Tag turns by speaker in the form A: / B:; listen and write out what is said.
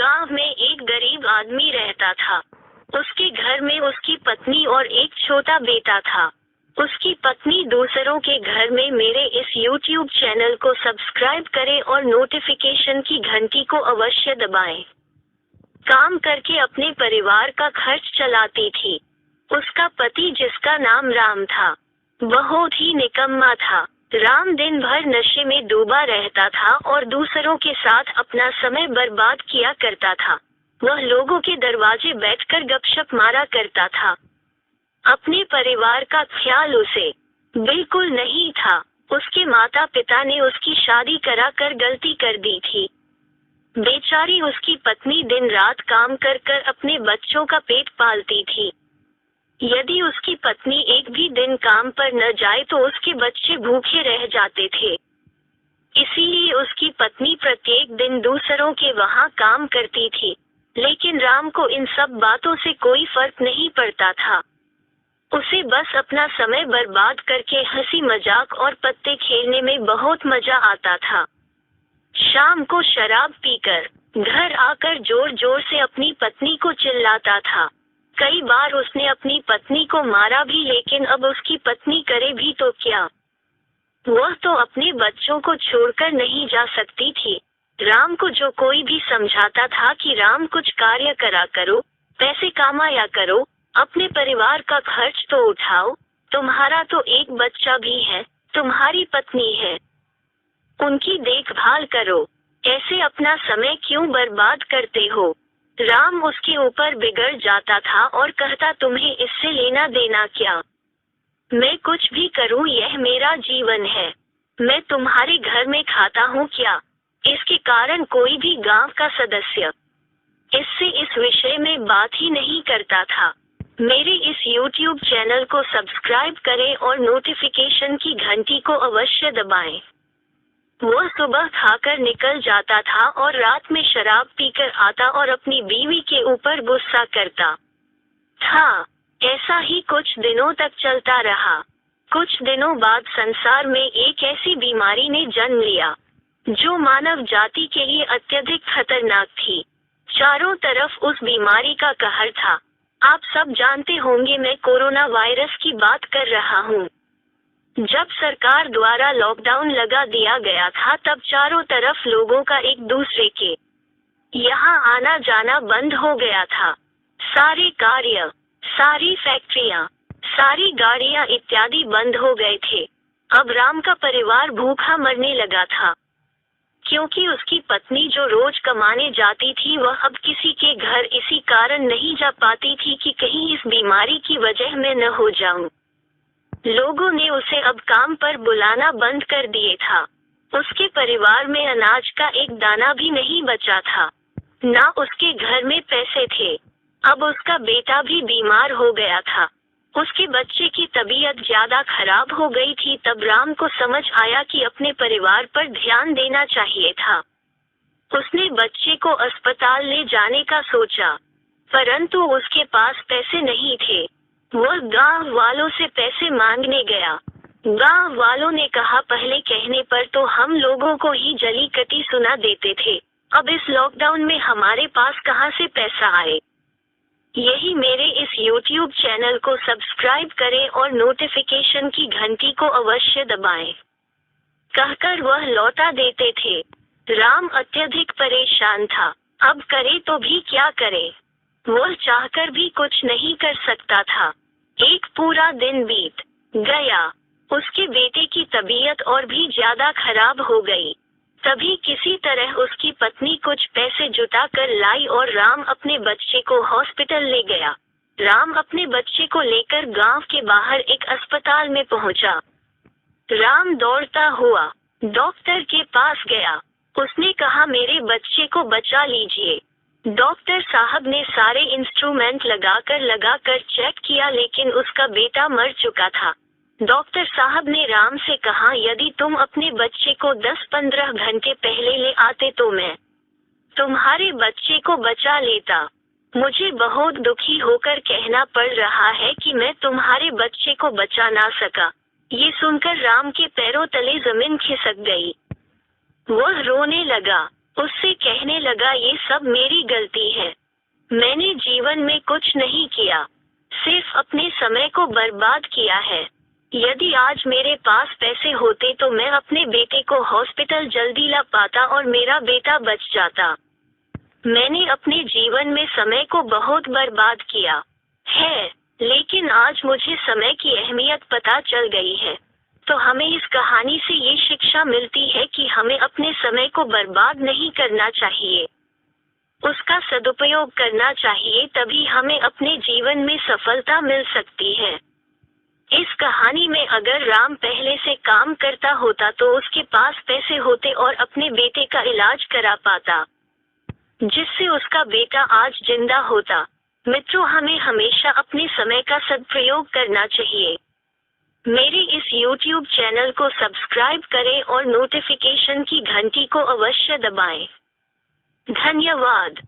A: गांव में एक गरीब आदमी रहता था। उसके घर में उसकी पत्नी और एक छोटा बेटा था। उसकी पत्नी दूसरों के घर में मेरे इस YouTube चैनल को सब्सक्राइब करें और नोटिफिकेशन की घंटी को अवश्य दबाएं। काम करके अपने परिवार का खर्च चलाती थी। उसका पति, जिसका नाम राम था, बहुत ही निकम्मा था। राम दिन भर नशे में डूबा रहता था और दूसरों के साथ अपना समय बर्बाद किया करता था। वह लोगों के दरवाजे बैठकर गपशप मारा करता था। अपने परिवार का ख्याल उसे बिल्कुल नहीं था। उसके माता पिता ने उसकी शादी कराकर गलती कर दी थी। बेचारी उसकी पत्नी दिन रात काम कर कर अपने बच्चों का पेट पालती थी। यदि उसकी पत्नी एक भी दिन काम पर न जाए तो उसके बच्चे भूखे रह जाते थे। इसीलिए उसकी पत्नी प्रत्येक दिन दूसरों के वहां काम करती थी। लेकिन राम को इन सब बातों से कोई फर्क नहीं पड़ता था। उसे बस अपना समय बर्बाद करके हंसी मजाक और पत्ते खेलने में बहुत मजा आता था। शाम को शराब पीकर घर आकर जोर जोर से अपनी पत्नी को चिल्लाता था। कई बार उसने अपनी पत्नी को मारा भी, लेकिन अब उसकी पत्नी करे भी तो क्या। वह तो अपने बच्चों को छोड़कर नहीं जा सकती थी। राम को जो कोई भी समझाता था कि राम कुछ कार्य करा करो, पैसे कमाया करो, अपने परिवार का खर्च तो उठाओ, तुम्हारा तो एक बच्चा भी है, तुम्हारी पत्नी है, उनकी देखभाल करो, ऐसे अपना समय क्यों बर्बाद करते हो। राम उसके ऊपर बिगड़ जाता था और कहता, तुम्हें इससे लेना देना क्या। मैं कुछ भी करूं, यह मेरा जीवन है। मैं तुम्हारे घर में खाता हूं क्या। इसके कारण कोई भी गांव का सदस्य इससे इस विषय में बात ही नहीं करता था। मेरे इस YouTube चैनल को सब्सक्राइब करें और नोटिफिकेशन की घंटी को अवश्य दबाएं। वह सुबह खाकर निकल जाता था और रात में शराब पीकर आता और अपनी बीवी के ऊपर गुस्सा करता था। ऐसा ही कुछ दिनों तक चलता रहा। कुछ दिनों बाद संसार में एक ऐसी बीमारी ने जन्म लिया जो मानव जाति के लिए अत्यधिक खतरनाक थी। चारों तरफ उस बीमारी का कहर था। आप सब जानते होंगे, मैं कोरोना वायरस की बात कर रहा हूँ। जब सरकार द्वारा लॉकडाउन लगा दिया गया था, तब चारों तरफ लोगों का एक दूसरे के यहाँ आना जाना बंद हो गया था। सारे कार्य, सारी फैक्ट्रियां, सारी गाड़ियां इत्यादि बंद हो गए थे। अब राम का परिवार भूखा मरने लगा था, क्योंकि उसकी पत्नी जो रोज कमाने जाती थी, वह अब किसी के घर इसी कारण नहीं जा पाती थी कि कहीं इस बीमारी की वजह मैं न हो जाऊं। लोगों ने उसे अब काम पर बुलाना बंद कर दिए था। उसके परिवार में अनाज का एक दाना भी नहीं बचा था, ना उसके घर में पैसे थे। अब उसका बेटा भी बीमार हो गया था। उसके बच्चे की तबीयत ज्यादा खराब हो गई थी। तब राम को समझ आया कि अपने परिवार पर ध्यान देना चाहिए था। उसने बच्चे को अस्पताल ले जाने का सोचा, परंतु उसके पास पैसे नहीं थे। वह गांव वालों से पैसे मांगने गया। गांव वालों ने कहा, पहले कहने पर तो हम लोगों को ही जली कटी सुना देते थे, अब इस लॉकडाउन में हमारे पास कहां से पैसा आए। यही मेरे इस YouTube चैनल को सब्सक्राइब करें और नोटिफिकेशन की घंटी को अवश्य दबाएं। कहकर वह लौटा देते थे। राम अत्यधिक परेशान था। अब करे तो भी क्या करे। वह चाहकर भी कुछ नहीं कर सकता था। एक पूरा दिन बीत गया। उसके बेटे की तबीयत और भी ज्यादा खराब हो गई। तभी किसी तरह उसकी पत्नी कुछ पैसे जुटा कर लाई और राम अपने बच्चे को हॉस्पिटल ले गया। राम अपने बच्चे को लेकर गांव के बाहर एक अस्पताल में पहुंचा। राम दौड़ता हुआ डॉक्टर के पास गया। उसने कहा, मेरे बच्चे को बचा लीजिए। डॉक्टर साहब ने सारे इंस्ट्रूमेंट लगाकर चेक किया, लेकिन उसका बेटा मर चुका था। डॉक्टर साहब ने राम से कहा, यदि तुम अपने बच्चे को 10-15 घंटे पहले ले आते तो मैं तुम्हारे बच्चे को बचा लेता। मुझे बहुत दुखी होकर कहना पड़ रहा है कि मैं तुम्हारे बच्चे को बचा ना सका। ये सुनकर राम के पैरों तले जमीन खिसक गई। वह रोने लगा। उससे कहने लगा ये सब मेरी गलती है। मैंने जीवन में कुछ नहीं किया, सिर्फ अपने समय को बर्बाद किया है। यदि आज मेरे पास पैसे होते तो मैं अपने बेटे को हॉस्पिटल जल्दी ला पाता और मेरा बेटा बच जाता। मैंने अपने जीवन में समय को बहुत बर्बाद किया है, लेकिन आज मुझे समय की अहमियत पता चल गई है। तो हमें इस कहानी से ये शिक्षा मिलती है कि हमें अपने समय को बर्बाद नहीं करना चाहिए, उसका सदुपयोग करना चाहिए, तभी हमें अपने जीवन में सफलता मिल सकती है। इस कहानी में अगर राम पहले से काम करता होता तो उसके पास पैसे होते और अपने बेटे का इलाज करा पाता, जिससे उसका बेटा आज जिंदा होता। मित्रों, हमें हमेशा अपने समय का सदुपयोग करना चाहिए। मेरे इस YouTube चैनल को सब्सक्राइब करें और नोटिफिकेशन की घंटी को अवश्य दबाएं। धन्यवाद।